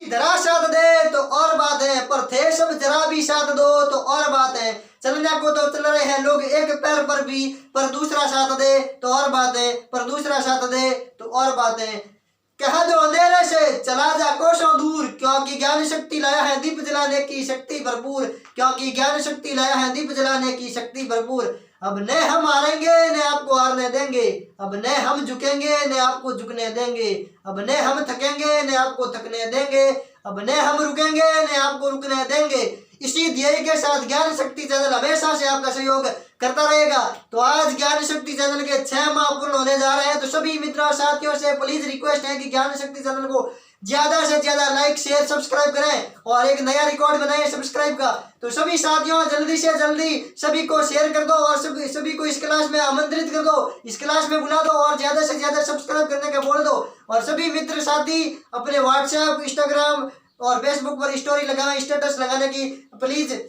धरा साथ दे तो और बात है, पर थे सब जरा भी साथ दो तो और बात है। चलने को तो चल रहे हैं लोग एक पैर पर भी, पर दूसरा साथ दे तो और बात है, पर दूसरा साथ दे तो और बात है। कह दो अंधेरे से चला जा कोसों दूर, क्योंकि ज्ञान शक्ति लाया है दीप जलाने की शक्ति भरपूर, क्योंकि ज्ञान शक्ति लाया है दीप जलाने की शक्ति भरपूर। अब न हम हारेंगे न आपको हारने देंगे, अब न हम झुकेंगे न आपको झुकने देंगे, अब न हम थकेंगे न आपको थकने देंगे, अब न हम रुकेंगे न आपको रुकने देंगे। इसी ध्येय के साथ ज्ञान शक्ति चैनल हमेशा से आपका सहयोग करता रहेगा। तो आज ज्ञान शक्ति चैनल के 6 माह पूर्ण होने जा रहे हैं, तो सभी मित्रों साथियों से प्लीज रिक्वेस्ट है कि ज्ञान शक्ति चैनल को ज्यादा से ज्यादा लाइक शेयर सब्सक्राइब करें और एक नया रिकॉर्ड बनाएं सब्सक्राइब का। तो सभी साथियों जल्दी से जल्दी सभी को शेयर कर दो और सभी को इस क्लास में आमंत्रित कर दो, इस क्लास में बुला दो और ज्यादा से ज्यादा सब्सक्राइब करने का बोल दो। और सभी मित्र साथी अपने व्हाट्सएप इंस्टाग्राम और फेसबुक पर स्टोरी लगाएं, स्टेटस लगाने की प्लीज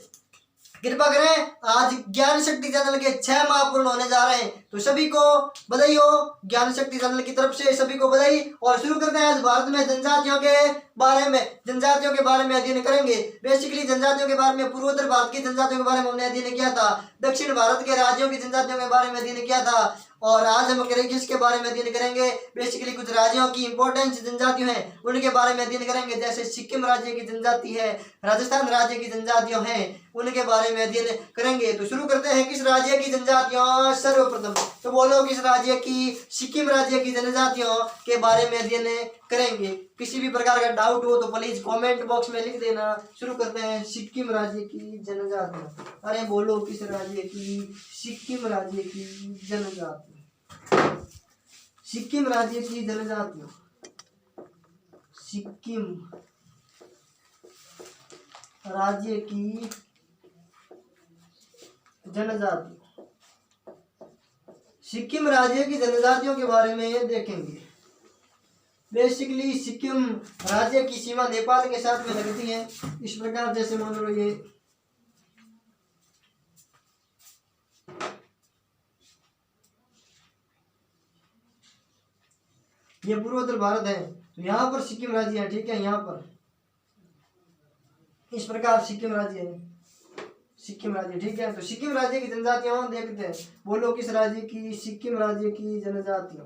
कृपा करें। आज ज्ञान शक्ति चैनल के 6 माह पूर्ण होने जा रहे हैं, तो सभी को बधाई हो, ज्ञान शक्ति चैनल की तरफ से सभी को बधाई। और शुरू करते हैं आज भारत में जनजातियों के बारे में अध्ययन करेंगे। बेसिकली जनजातियों के बारे में पूर्वोत्तर भारत की जनजातियों के बारे में हमने अध्ययन किया था, दक्षिण भारत के राज्यों की जनजातियों के बारे में अध्ययन किया था, और आज हम किसके बारे में अध्ययन करेंगे। बेसिकली कुछ राज्यों की इंपॉर्टेंट जनजातियां हैं उनके बारे में अध्ययन करेंगे, जैसे सिक्किम राज्य की जनजाति है, राजस्थान राज्य की जनजातियां हैं उनके बारे में अध्ययन करेंगे। तो शुरू करते हैं किस राज्य की जनजातियों। सर्वप्रथम तो बोलो किस राज्य की, सिक्किम राज्य की जनजातियों के बारे में अध्ययन करेंगे। किसी भी प्रकार का डाउट हो तो प्लीज कमेंट बॉक्स में लिख देना। शुरू करते हैं सिक्किम राज्य की जनजातियां। अरे बोलो किस राज्य की, सिक्किम राज्य की जनजातियां, सिक्किम राज्य की जनजातियां, सिक्किम राज्य की जनजाति, सिक्किम राज्य की जनजातियों के बारे में देखेंगे। बेसिकली सिक्किम राज्य की सीमा नेपाल के साथ में लगती है। इस प्रकार जैसे मान लो ये पूर्वोत्तर भारत है, तो यहाँ पर सिक्किम राज्य है, ठीक है। यहाँ पर इस प्रकार सिक्किम राज्य है, सिक्किम राज्य, ठीक है। तो सिक्किम राज्य की जनजातियां देखते हैं, बोलो किस राज्य की, सिक्किम राज्य की जनजातियों,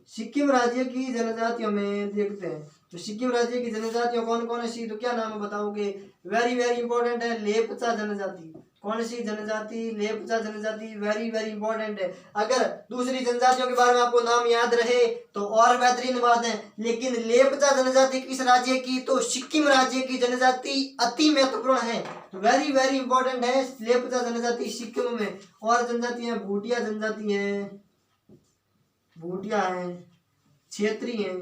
सिक्किम राज्य की जनजातियों में देखते हैं। तो सिक्किम राज्य की जनजातियों कौन कौन सी, तो क्या नाम बताओगे। वेरी वेरी इंपॉर्टेंट है, लेपचा जनजाति। कौन सी जनजाति, लेपचा जनजाति, वेरी वेरी इंपॉर्टेंट है। अगर दूसरी जनजातियों के बारे में आपको नाम याद रहे तो और बेहतरीन बात है, लेकिन लेपचा जनजाति किस राज्य की, तो सिक्किम राज्य की जनजाति अति महत्वपूर्ण है। तो वेरी वेरी इंपॉर्टेंट है लेपचा जनजाति सिक्किम में। और जनजातियां भूटिया जनजाति है, भूटिया है, क्षेत्री है,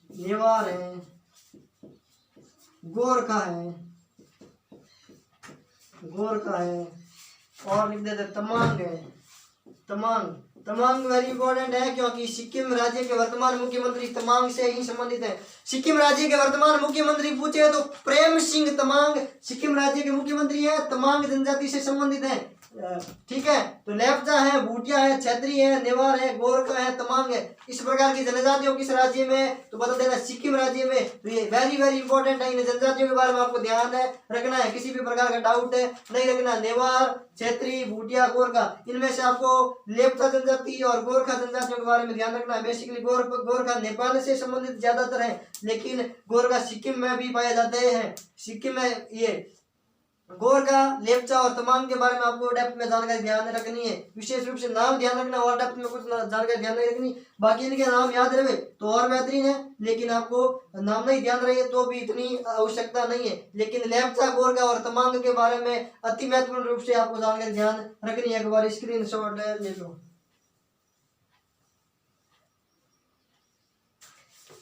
नेवार है, गोरखा है, गोरखा है, और लिख देते तमांग है, तमांग। तमांग वेरी इंपॉर्टेंट है क्योंकि सिक्किम राज्य के वर्तमान मुख्यमंत्री तमांग से ही संबंधित है। सिक्किम राज्य के वर्तमान मुख्यमंत्री पूछे तो प्रेम सिंह तमांग सिक्किम राज्य के मुख्यमंत्री है, तमांग जनजाति से संबंधित है, ठीक है। तो लेपचा है, भूटिया है, क्षेत्री है, नेवार है, गोरखा है, तमांग है। इस प्रकार की जनजातियों किस राज्य में, तो बता देना सिक्किम राज्य में। तो ये वेरी वेरी इंपॉर्टेंट है, इन जनजातियों के बारे में आपको ध्यान रखना है, किसी भी प्रकार का डाउट नहीं रखना। नेवार, क्षेत्री, भूटिया, गोरखा, इनमें से आपको लेपचा जनजाति और गोरखा जनजातियों के बारे में ध्यान रखना है। बेसिकली गोरखा नेपाल से संबंधित ज्यादातर है, लेकिन गोरखा सिक्किम में भी पाए जाते हैं। सिक्किम में ये गोरखा, लेपचा और तमांग के बारे में आपको डेप्थ में जानकारी ध्यान रखनी है, विशेष रूप से नाम ध्यान रखना और डेप्थ में कुछ जानकारी ध्यान नहीं रखनी। बाकी इनके नाम याद रहे तो और बेहतरीन है, लेकिन आपको नाम नहीं ध्यान रहे तो भी इतनी आवश्यकता नहीं है। लेकिन लेपचा, गोरखा और तमांग के बारे में अति महत्वपूर्ण रूप से आपको जानकारी ध्यान रखनी है। एक बार स्क्रीनशॉट ले लो,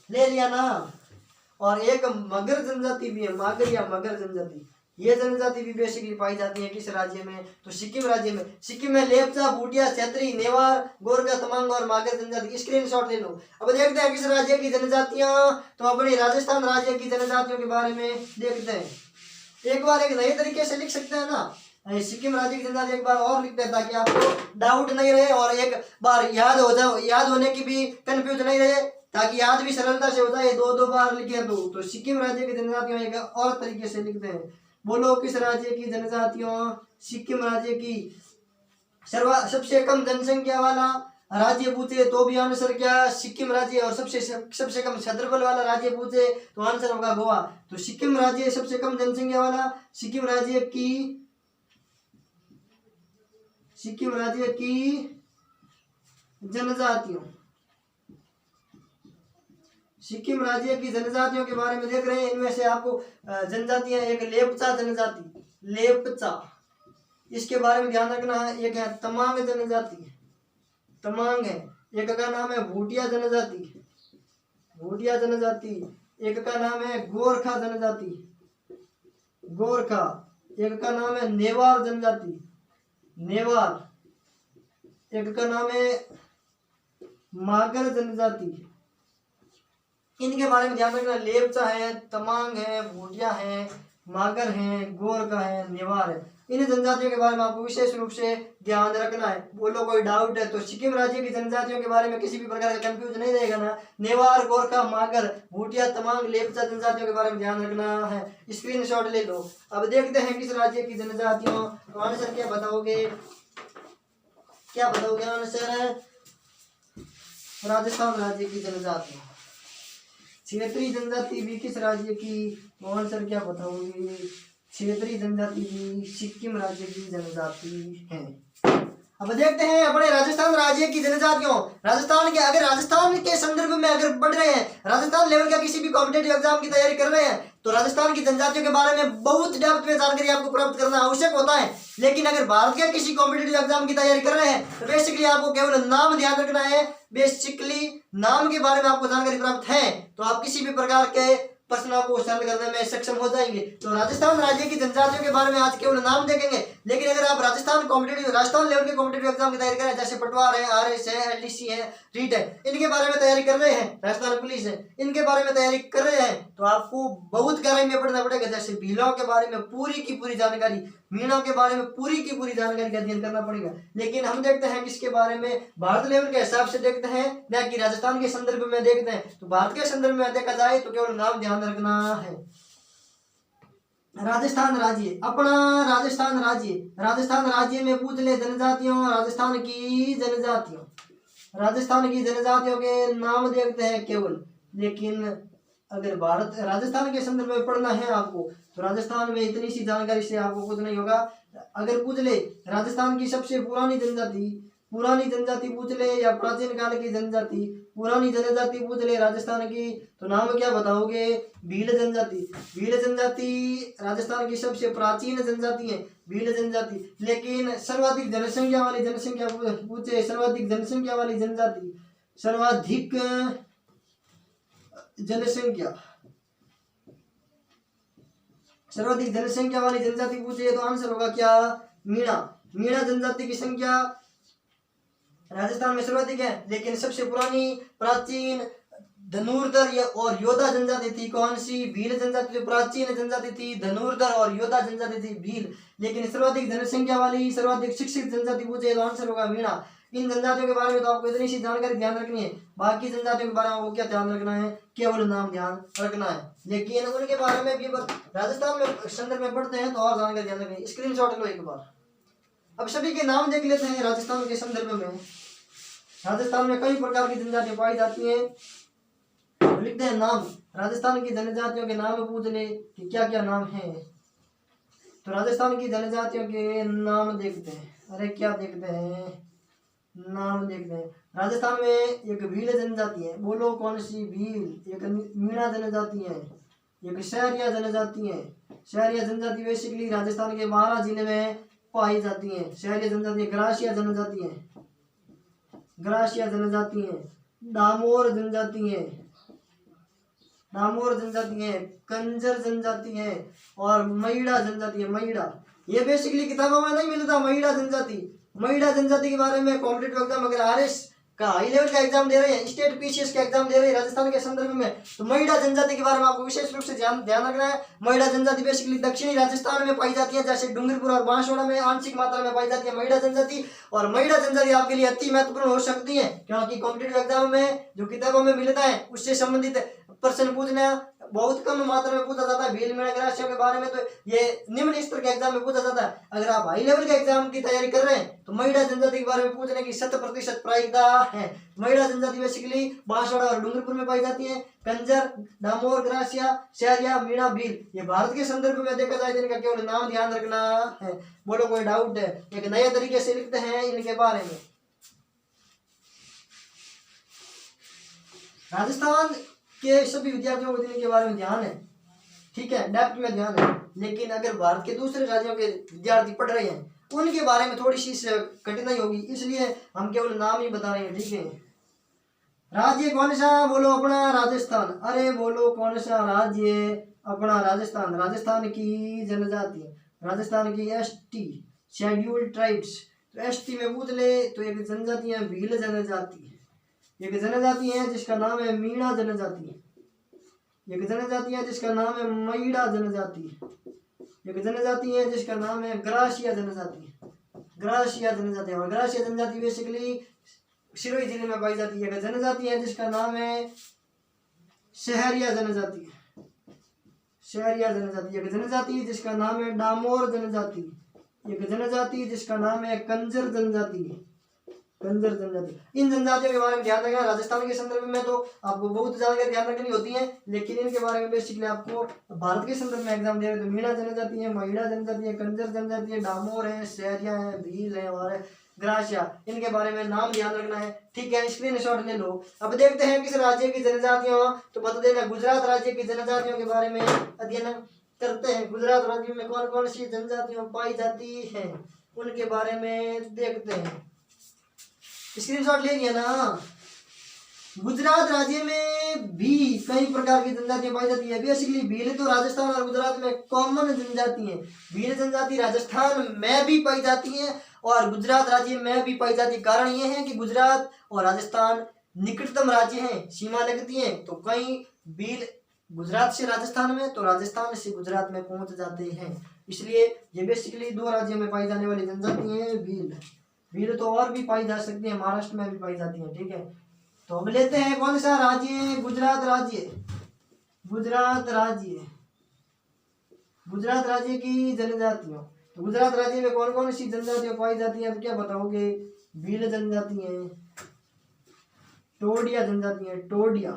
ले लिया ना। और एक मगर जनजाति भी है, मागर या मगर जनजाति, ये जनजाति भी बेसिकली पाई जाती है किस राज्य में, तो सिक्किम राज्य में। सिक्किम में लेपचा, भूटिया, क्षेत्री, नेवार, गोरखा, तमांग और मागर जनजाति। स्क्रीनशॉट ले लो। अब देखते हैं किस राज्य की जनजातियां, तो अपने राजस्थान राज्य की जनजातियों के बारे में देखते हैं। एक बार एक नए तरीके से लिख सकते हैं ना, सिक्किम राज्य की जनजाति एक बार और लिखते हैं ताकि आपको डाउट नहीं रहे और एक बार याद हो जाए, याद होने की भी कंफ्यूज नहीं रहे। ताकि याद भी सरलता से हो जाए, दो दो बार लिखे तो सिक्किम राज्य की जनजातियों एक और तरीके से लिखते हैं। बोलो किस राज्य की जनजातियों? सिक्किम राज्य की। सबसे कम जनसंख्या वाला राज्य पूछे तो भी आंसर क्या? सिक्किम राज्य। और सबसे कम क्षेत्रफल वाला राज्य पूछे तो आंसर होगा गोवा। तो सिक्किम राज्य सबसे कम जनसंख्या वाला। सिक्किम राज्य की जनजातियों, सिक्किम राज्य की जनजातियों के बारे में देख रहे हैं। इनमें से आपको जनजातियां, एक लेपचा जनजाति, लेपचा, इसके बारे में ध्यान रखना है। एक है तमांग जनजाति, तमांग है। एक का नाम है भूटिया जनजाति, भूटिया जनजाति। एक का नाम है गोरखा जनजाति, गोरखा। एक का नाम है नेवार जनजाति, नेवार। एक का नाम है मागर जनजाति। इनके बारे में ध्यान रखना। लेपचा है, तमांग है, भूटिया है, मागर है, गोरखा है, नेवार है। इन जनजातियों के बारे में आपको विशेष रूप से ध्यान रखना है। बोलो कोई डाउट है तो सिक्किम राज्य की जनजातियों के बारे में किसी भी प्रकार का कंफ्यूज नहीं रहेगा ना। नेवार, गोरखा, मागर, भूटिया, तमांग, लेपचा जनजातियों के बारे में ध्यान रखना है। स्क्रीनशॉट ले लो। अब देखते हैं किस राज्य की जनजातियों। तो आंसर क्या बताओगे? क्या बताओगे आंसर? राजस्थान राज्य की जनजातियां। क्षेत्रीय जनजाति भी किस राज्य की? आंसर क्या बताओगे? क्षेत्रीय जनजाति भी सिक्किम राज्य की जनजाति है। अब देखते हैं अपने राजस्थान राज्य की जनजातियों। राजस्थान के, अगर राजस्थान के संदर्भ में अगर पढ़ रहे हैं, राजस्थान लेवल का किसी भी कॉम्पिटेटिव एग्जाम की तैयारी कर रहे हैं, तो राजस्थान की जनजातियों के बारे में बहुत डेप्थ में जानकारी आपको प्राप्त करना आवश्यक होता है। लेकिन अगर भारत के किसी कॉम्पिटेटिव एग्जाम की तैयारी कर रहे हैं तो बेसिकली आपको केवल नाम ध्यान रखना है। बेसिकली नाम के बारे में आपको जानकारी प्राप्त है तो आप किसी भी प्रकार के प्रश्नों को सॉल्व करने में सक्षम हो जाएंगे। तो राजस्थान राज्य की जनजातियों के बारे में आज केवल नाम देखेंगे। लेकिन अगर आप राजस्थान लेवल के कॉम्पिटेटिव एग्जाम की तैयारी करें, जैसे पटवार है, आरएस है, एलडीसी है, रीट है, इनके बारे में तैयारी कर रहे हैं, राजस्थान पुलिस है, इनके बारे में तैयारी कर रहे हैं, तो आपको बहुत गहराई में पढ़ना पड़ेगा। जैसे भीलों के बारे में पूरी की पूरी जानकारी, मीणों के बारे में पूरी की पूरी जानकारी का अध्ययन करना पड़ेगा। लेकिन हम देखते हैं किसके बारे में? भारत लेवल के हिसाब से देखते हैं, न कि राजस्थान के संदर्भ में देखते हैं। तो भारत के संदर्भ में देखा जाए तो केवल नाम ध्यान रखना है। राजस्थान राज्य, अपना राजस्थान राज्य, राजस्थान राज्य में पूछ ले जनजातियों, राजस्थान की जनजातियों, राजस्थान की जनजातियों के नाम देखते हैं केवल। लेकिन अगर भारत राजस्थान के संदर्भ में पढ़ना है आपको तो राजस्थान में इतनी सी जानकारी से आपको कुछ नहीं होगा। अगर पूछ ले राजस्थान की सबसे पुरानी जनजाति पूछ ले, या प्राचीन काल की जनजाति, पुरानी जनजाति पूछ ले राजस्थान की, तो नाम क्या बताओगे? भील जनजाति। भील जनजाति राजस्थान की सबसे प्राचीन जनजाति है, भील जनजाति। लेकिन सर्वाधिक जनसंख्या वाली पूछे, सर्वाधिक जनसंख्या वाली जनजाति, सर्वाधिक जनसंख्या वाली जनजाति पूछे तो आंसर होगा क्या? मीणा। मीणा जनजाति की संख्या राजस्थान में सर्वाधिक है। लेकिन सबसे पुरानी प्राचीन धनुर्धर और योद्धा जनजाति थी कौन सी? भील जनजाति। जो प्राचीन जनजाति थी धनुर्धर और योद्धा जनजाति थी भील। लेकिन सर्वाधिक जनसंख्या वाली, सर्वाधिक शिक्षित जनजाति पूछे तो आंसर होगा मीणा। इन जनजातियों के बारे में तो आपको इतनी सी जानकारी ध्यान रखनी है। बाकी जनजातियों के बारे में आपको क्या ध्यान रखना है? केवल नाम ध्यान रखना है। लेकिन उनके बारे में भी राजस्थान में संदर्भ में पढ़ते हैं तो और जानकारी ध्यान रखनी है। स्क्रीनशॉट लो एक बार। अब सभी के नाम देख लेते हैं राजस्थान के संदर्भ में। राजस्थान में कई प्रकार की जनजातियां पाई जाती हैं। लिखते हैं नाम। राजस्थान की जनजातियों के नाम पूछ ले कि क्या क्या नाम है। तो राजस्थान की जनजातियों के नाम देखते हैं। अरे क्या देखते हैं? नाम देखते हैं। राजस्थान में एक भील जनजाति है। बोलो कौन सी? भील। एक मीणा जनजाति है, एक शहरिया जनजाति है। शहरिया जनजाति बेसिकली राजस्थान के 12 जिले में पाई जाती है। शहरिया जनजाति ग्रासिया जनजाति है, ग्रासिया जनजाति है। डामोर जनजाति है, डामोर जनजाति है। कंजर जनजाति है और मईड़ा जनजाति है। मईड़ा ये बेसिकली किताबों में नहीं मिलता। मईड़ा जनजाति के बारे में कॉम्पिटेटिव एग्जाम अगर आरएस का हाई लेवल का एग्जाम दे रहे हैं, स्टेट पीसीएस का एग्जाम दे रहे हैं राजस्थान के संदर्भ में, तो महिला जनजाति के बारे में आपको विशेष रूप से ध्यान रखना है। महिला जनजाति बेसिकली दक्षिणी राजस्थान में पाई जाती है, जैसे डूंगरपुर और बांसवाड़ा में आंशिक मात्रा में पाई जाती है महिला जनजाति। और महिला जनजाति आपके लिए अति महत्वपूर्ण हो सकती है, क्योंकि कॉम्पिटेटिव एग्जाम में जो किताबों में मिलता है उससे संबंधित प्रश्न पूछना बहुत कम मात्रा में पूछा जाता है। भील में ग्रासियों के बारे में तो ये निम्न स्तर के एग्जाम में पूछा जाता है। अगर आप हाई लेवल के एग्जाम की तैयारी कर रहे हैं तो महिला जनजाति के बारे में पूछने की 100% प्रायिकता है। महिला जनजाति बेसिकली बांसवाड़ा और डूंगरपुर में पाई जाती है। कंजर, डामोर, ग्रासिया, शहरिया, मीणा, भील, ये भारत के संदर्भ में देखा जाए तो इनका केवल नाम ध्यान रखना है। बोलो कोई डाउट है? एक नए तरीके से लिखते हैं इनके बारे में। राजस्थान के सभी विद्यार्थियों को इनके बारे में ध्यान है, ठीक है, डेप्थ में ध्यान है। लेकिन अगर भारत के दूसरे राज्यों के विद्यार्थी पढ़ रहे हैं उनके बारे में थोड़ी सी कठिनाई होगी, इसलिए हम केवल नाम ही बता रहे हैं, ठीक है। राज्य कौन सा? बोलो अपना राजस्थान। अरे बोलो कौन सा राज्य? अपना राजस्थान। राजस्थान की जनजाति, राजस्थान की एसटी शेड्यूल्ड ट्राइब्स, तो एसटी में पूछ ले तो एक जनजाति है भील जनजाति, एक जनजाति है जिसका नाम है मीणा जनजाति, एक जनजाति है जिसका नाम है मईड़ा जनजाति, एक जनजाति है जिसका नाम है ग्रासिया जनजाति, ग्रासिया जनजाति। और ग्रासिया जनजाति बेसिकली सिरोही जिले में पाई जाती है। एक जनजाति है जिसका नाम है शहरिया जनजाति, शहरिया जनजाति। एक जनजाति जिसका नाम है डामोर जनजाति, एक जनजाति जिसका नाम है कंजर जनजाति, कंजर जनजाति। इन जनजातियों के बारे में ध्यान रखना। राजस्थान के संदर्भ में तो आपको बहुत ज्यादा ध्यान रखनी होती है, लेकिन इनके बारे में बेसिकली आपको भारत के संदर्भ में एग्जाम दे रहे तो मीणा जनजाति है, महिला जनजाति है, कंजर जनजाति है, डामोर है, शहरिया है, भील है और ग्रासिया, इनके बारे में नाम ध्यान रखना है, ठीक है। स्क्रीनशॉट ले लो। अब देखते हैं किस राज्य की जनजातियों, तो बता देना गुजरात राज्य की जनजातियों के बारे में अध्ययन करते हैं। गुजरात राज्य में कौन कौन सी जनजातियां पाई जाती हैं उनके बारे में देखते हैं। स्क्रीनशॉट ले लिया ना। गुजरात राज्य में भी कई प्रकार की जनजातियां पाई जाती है। बेसिकली भील तो राजस्थान और गुजरात में कॉमन जनजाति है। भील जनजाति राजस्थान में भी पाई जाती है और गुजरात राज्य में भी पाई जाती है। कारण यह है कि गुजरात और राजस्थान निकटतम राज्य हैं, सीमा लगती है, तो कई भील गुजरात से राजस्थान में तो राजस्थान से गुजरात में पहुंच जाते हैं। इसलिए ये बेसिकली दो राज्यों में पाई जाने वाली जनजाति है भील। भील तो और भी पाई जा सकती है, महाराष्ट्र में भी पाई जाती है, ठीक है। तो हम लेते हैं कौन सा राज्य? गुजरात राज्य। गुजरात राज्य, गुजरात राज्य की जनजातियों, तो गुजरात राज्य में कौन कौन सी जनजातियां पाई जाती हैं? तो क्या बताओगे? भील जनजाति है, टोडिया जनजाति है, टोडिया,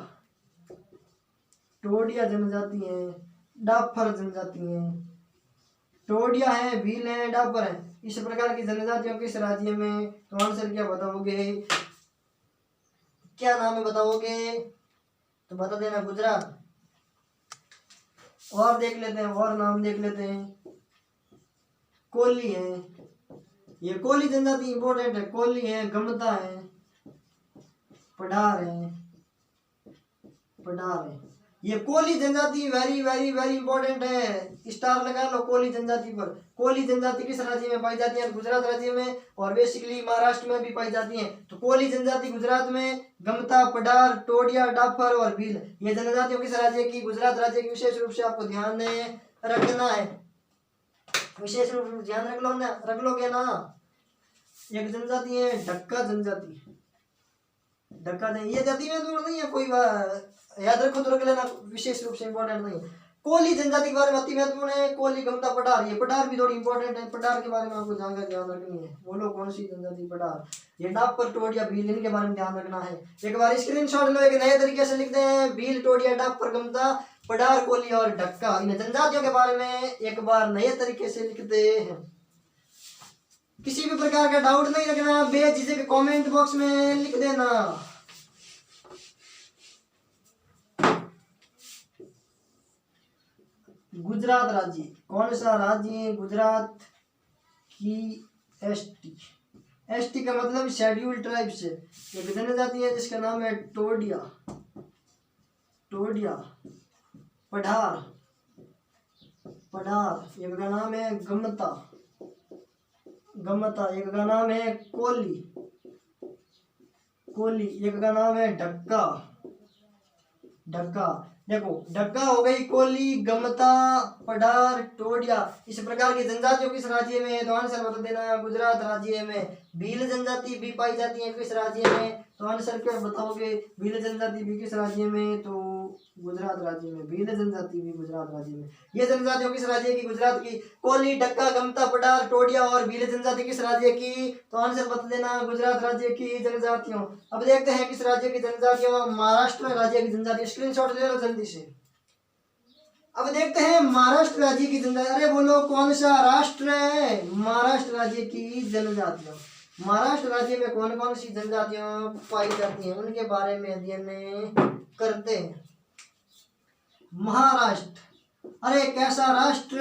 टोडिया जनजाति है, डाफर जनजाति है, टोडिया है, भील है, डाफर है। इस प्रकार की जनजातियों किस राज्य में? तो आंसर क्या बताओगे? क्या नाम है बताओगे? तो बता देना गुजरात। और देख लेते हैं, और नाम देख लेते हैं। कोली है, ये कोली जनजाति इंपॉर्टेंट है। कोली है, गमता है, पठार है, पठार है। ये कोली जनजाति वेरी वेरी वेरी इंपॉर्टेंट है, स्टार लगा लो कोली जनजाति पर। कोली जनजाति किस राज्य में पाई जाती है? गुजरात राज्य में, और बेसिकली महाराष्ट्र में भी पाई जाती है। तो कोली जनजाति गुजरात में, गमता, पठार, टोडिया, डाफर और भील, ये जनजातियों किस राज्य की? गुजरात राज्य की। विशेष रूप से आपको ध्यान रखना है, विशेष रूप से ध्यान रख लो ना, रख लोगे ना। एक जनजाति है ढक्का जनजाति, ढक्का नहीं, ये जाति में दूर नहीं है, कोई याद रखो तो रख लेना, विशेष रूप से इंपॉर्टेंट नहीं है। कोली जनजाति के बारे में अति महत्वपूर्ण है। कोली, गमता, पठार, ये पठार भी थोड़ी इंपॉर्टेंट है। पठार के बारे में आपको जानकर ध्यान रखनी है। बोलो कौन सी जनजाति? पठार। ये डाफर, टोडिया, भील, इनके बारे में ध्यान रखना है। एक बार स्क्रीनशॉट लो, एक नए तरीके से लिखते हैं। भील, टोडिया, डाफर, गमता, पठार, कोली और ढक्का, इन जनजातियों के बारे में एक बार नए तरीके से लिखते हैं। किसी भी प्रकार का डाउट नहीं रखना, बेझिझक कमेंट बॉक्स में लिख देना। गुजरात राज्य, कौन सा राज्य है? गुजरात की एसटी। एसटी का मतलब शेड्यूल्ड ट्राइब्स है। एक जनजाति है जिसका नाम है टोडिया, टोडिया, पठार, पठार, एक का नाम है गमता, गमता, एक का नाम है कोली, कोली, एक का नाम है ढक्का, ढक्का। देखो ढक्का हो गई, कोली, गमता, पडार, टोडिया। इस प्रकार की जनजातियों किस राज्य में है? तो आंसर बता देना, गुजरात राज्य में। भील जनजाति भी पाई जाती है किस राज्य में? तो आंसर क्या बताओगे? भील जनजाति भी किस राज्य में? तो गुजरात राज्य में। भील जनजाति भी गुजरात राज्य में। ये जनजातियों किस राज्य की? गुजरात की। कोली, ढक्का, गमता, पडार, टोडिया और भील जनजाति किस राज्य की? तो आंसर बता देना, गुजरात राज्य की जनजातियों। अब देखते हैं किस राज्य की जनजातियों? महाराष्ट्र राज्य की जनजाति। स्क्रीनशॉट ले लो जल्दी से। अब देखते हैं महाराष्ट्र राज्य की जनजाति। अरे बोलो कौन सा राष्ट्र है? महाराष्ट्र राज्य की जनजातियां। महाराष्ट्र राज्य में कौन कौन सी जनजातियां पाई जाती हैं उनके बारे में अध्ययन करते हैं। महाराष्ट्र, अरे कैसा राष्ट्र?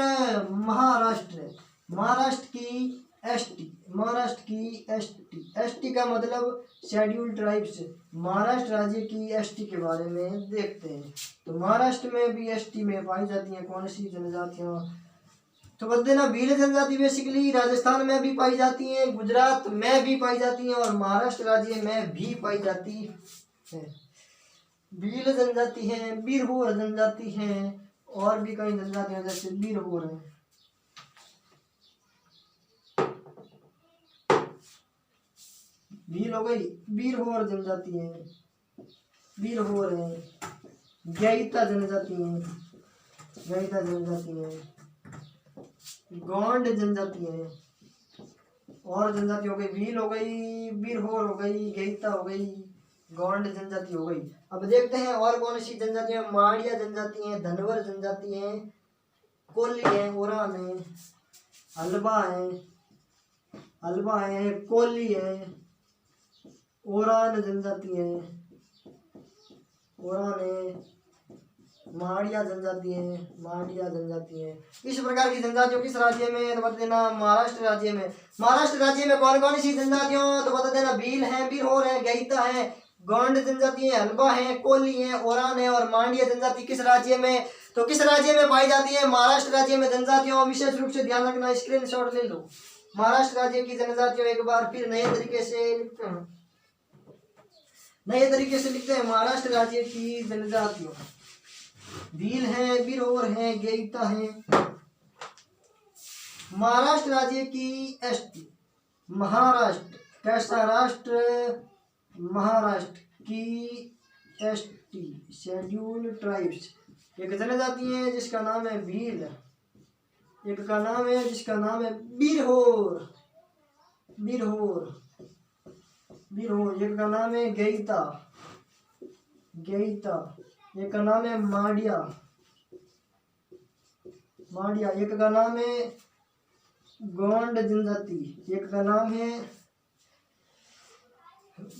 महाराष्ट्र। महाराष्ट्र की एसटी, महाराष्ट्र की एसटी। एसटी का मतलब शेड्यूल्ड ट्राइब्स। महाराष्ट्र राज्य की एसटी के बारे में देखते हैं। तो महाराष्ट्र में भी एसटी में पाई जाती हैं कौन सी जनजातियां? तो बता देना, भील जनजाति बेसिकली राजस्थान में भी पाई जाती हैं, गुजरात में भी पाई जाती हैं और महाराष्ट्र राज्य में भी पाई जाती है। भील जनजाति है, बिरहोर जनजाति है और भी कई जनजातियां जैसे बिरहोर है। भील हो गई, बिरहोर जनजाति है, बिरहोर है। गैता जनजाति है, गैता जनजाति है। गोंड जनजाति है और जनजाति हो गई। भील हो गई, बिरहोर हो गई, गैता हो गई, गोंड जनजाति हो गई। अब देखते हैं और कौन सी जनजाति है। माड़िया जनजाति है, धनवर जनजाति है, कोली है, ओरान है, हलबा है, हलबा है, कोली है, ओरान जनजाति है, ओरान है, माड़िया जनजाति है, माड़िया जनजाति है। इस प्रकार की जनजातियों किस राज्य में? तो बता देना, महाराष्ट्र राज्य में। महाराष्ट्र राज्य में कौन कौन सी जनजातियों? तो बता देना, भील है, बिरहोर है, गैता है, गोंड जनजाति है, हलबा है, कोली है, ओरान है और मांडिया जनजाति किस राज्य में? तो किस राज्य में पाई जाती है? महाराष्ट्र राज्य में। जनजातियों विशेष रूप से ध्यान रखना, स्क्रीनशॉट ले लो। महाराष्ट्र राज्य की जनजातियों एक बार फिर नए तरीके से लिखते हैं, नए तरीके से लिखते हैं। महाराष्ट्र राज्य की जनजातियों, भील है, बिरहोर है, गैता है। महाराष्ट्र राज्य की एसटी, महाराष्ट्र कैसा राष्ट्र? महाराष्ट्र की एसटी, शेड्यूल्ड ट्राइब्स। एक जनजाति है जिसका नाम है भील, एक का नाम है जिसका नाम है बिरहोर, बिरहोर, बिरहोर। एक का नाम है गैता, गैता। एक का नाम है माड़िया, माड़िया। एक का नाम है गोंड जनजाति, एक का नाम है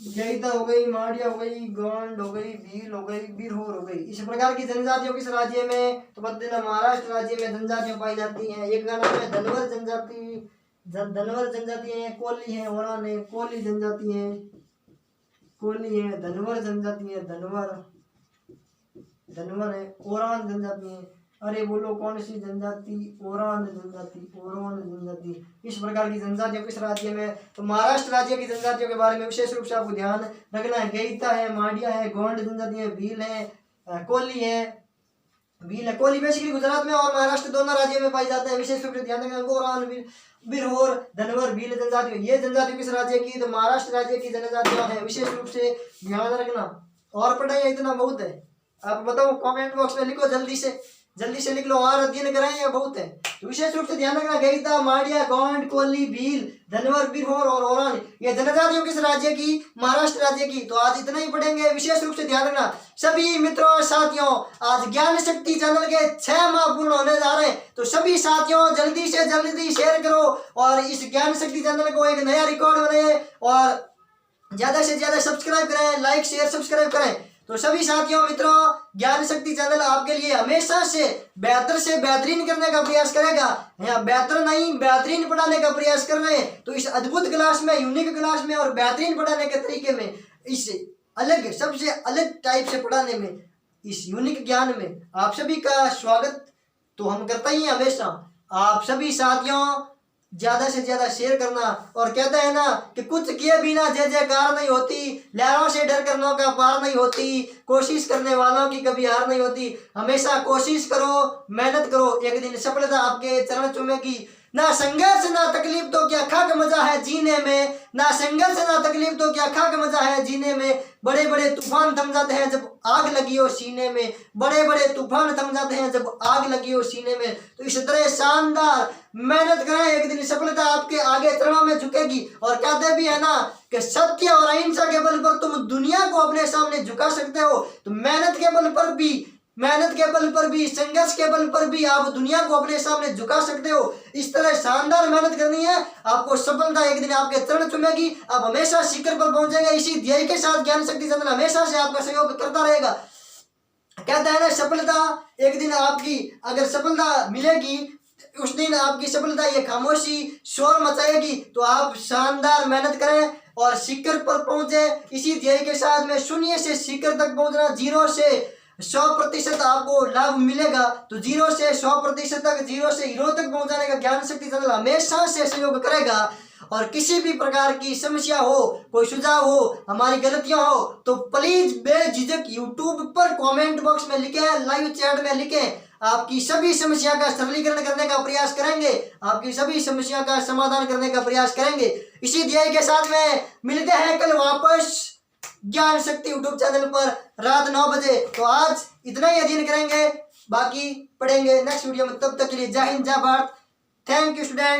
गैता हो गई, माड़िया हो गई, गोंड हो गई, भील हो गई, बिरहोर हो गई। इस प्रकार की जनजातियों किस राज्य में? तो बता देना, महाराष्ट्र राज्य में जनजातियां पाई जाती हैं। एक का नाम है धनवर जनजाति, धनवर जनजाति है, कोली है, ओरान है, कोली जनजाति है, कोली है, धनवर जनजाति है, धनवर, धनवर है, ओरान जनजाति है। अरे बोलो कौन सी जनजाति? ओरान जनजाति, ओरान जनजाति। इस प्रकार की जनजातियों किस राज्य में? तो महाराष्ट्र राज्य की जनजातियों के बारे में विशेष रूप से आपको ध्यान रखना है। गैता है, माड़िया है, गोंड जनजाति है, भील है, कोली है, भील है, कोली बेसिकली गुजरात में और महाराष्ट्र दोनों राज्यों में पाई जाते हैं। विशेष रूप से ध्यान रखना, ओरान, बिरहोर, धनवर, भील जनजातियों। ये जनजाति किस राज्य की? तो महाराष्ट्र राज्य की जनजातियां हैं। विशेष रूप से ध्यान रखना। और पढ़ाई इतना बहुत है, आप बताओ कमेंट बॉक्स में लिखो, जल्दी से लिख लो। और अध्ययन कराएं या बहुत है? तो विशेष रूप से ध्यान रखना, गैता, माड़िया, गोंड, कोली, भील, धनवर, बिरहोर और ओरान, ये जनजातियों किस राज्य की? महाराष्ट्र राज्य की। तो आज इतना ही पढ़ेंगे। विशेष रूप से ध्यान रखना सभी मित्रों और साथियों, आज ज्ञान शक्ति चैनल के 6 माह पूर्ण होने जा रहे हैं। तो सभी साथियों जल्दी से जल्दी शेयर करो और इस ज्ञान शक्ति चैनल को एक नया रिकॉर्ड बनाए और ज्यादा से ज्यादा सब्सक्राइब करें, लाइक शेयर सब्सक्राइब करें। तो सभी साथियों मित्रों, ज्ञान शक्ति चैनल आपके लिए हमेशा से बेहतरीन करने का प्रयास करेगा। यहाँ बेहतर नहीं, बेहतरीन पढ़ाने का प्रयास कर रहे हैं। तो इस अद्भुत क्लास में, यूनिक क्लास में और बेहतरीन पढ़ाने के तरीके में, इस अलग, सबसे अलग टाइप से पढ़ाने में, इस यूनिक ज्ञान में आप सभी का स्वागत तो हम करते ही हैं हमेशा। आप सभी साथियों ज्यादा से ज्यादा शेयर करना। और कहते हैं ना कि कुछ किए बिना जय जयकार नहीं होती, लहरों से डर कर नौका पार नहीं होती, कोशिश करने वालों की कभी हार नहीं होती। हमेशा कोशिश करो, मेहनत करो, एक दिन सफलता आपके चरण चूमेगी। ना संघर्ष ना तकलीफ तो क्या खाक मजा है जीने में, ना संघर्ष ना तकलीफ तो क्या खाक मजा है जीने में। बड़े बड़े तूफान थम जाते हैं जब आग लगी हो सीने में, बड़े बड़े तूफान थम जाते हैं जब आग लगी हो सीने में। तो इस तरह शानदार मेहनत करें, एक दिन सफलता आपके आगे चरणों में झुकेगी। और कहते भी है ना कि सत्य और अहिंसा के बल पर तुम दुनिया को अपने सामने झुका सकते हो। तो मेहनत के बल पर भी, संघर्ष के बल पर भी आप दुनिया को अपने सामने झुका सकते हो। इस तरह शानदार मेहनत करनी है, आपको सफलता एक दिन आपके चरण चूमेगी। आप हमेशा शिखर पर पहुंचेंगे। इसी ध्येय के साथ ज्ञान शक्ति चैनल हमेशा से आपका सहयोग करता रहेगा। कहता है ना सफलता एक दिन आपकी अगर सफलता मिलेगी, उस दिन आपकी सफलता ये खामोशी शोर मचाएगी। तो आप शानदार मेहनत करें और शिखर पर पहुंचे। इसी ध्येय के साथ में शून्य से शिखर तक पहुंचना, 0 से 100% आपको लाभ मिलेगा। तो 0 से 100% तक, 0 से हीरो तक पहुंचाने का ज्ञान शक्ति चैनल हमेशा से सहयोग करेगा। और किसी भी प्रकार की समस्या हो, कोई सुझाव हो, हमारी गलतियां हो, तो प्लीज बेझिझक यूट्यूब पर कमेंट बॉक्स में लिखें, लाइव चैट में लिखें। आपकी सभी समस्या का सरलीकरण करने का प्रयास करेंगे, आपकी सभी समस्या का समाधान करने का प्रयास करेंगे। इसी ध्येय के साथ में मिलते हैं कल वापस ज्ञान शक्ति यूट्यूब चैनल पर रात 9 बजे। तो आज इतना ही अध्ययन करेंगे, बाकी पढ़ेंगे नेक्स्ट वीडियो में। तब तक के लिए जय हिंद, जय भारत। Thank you student.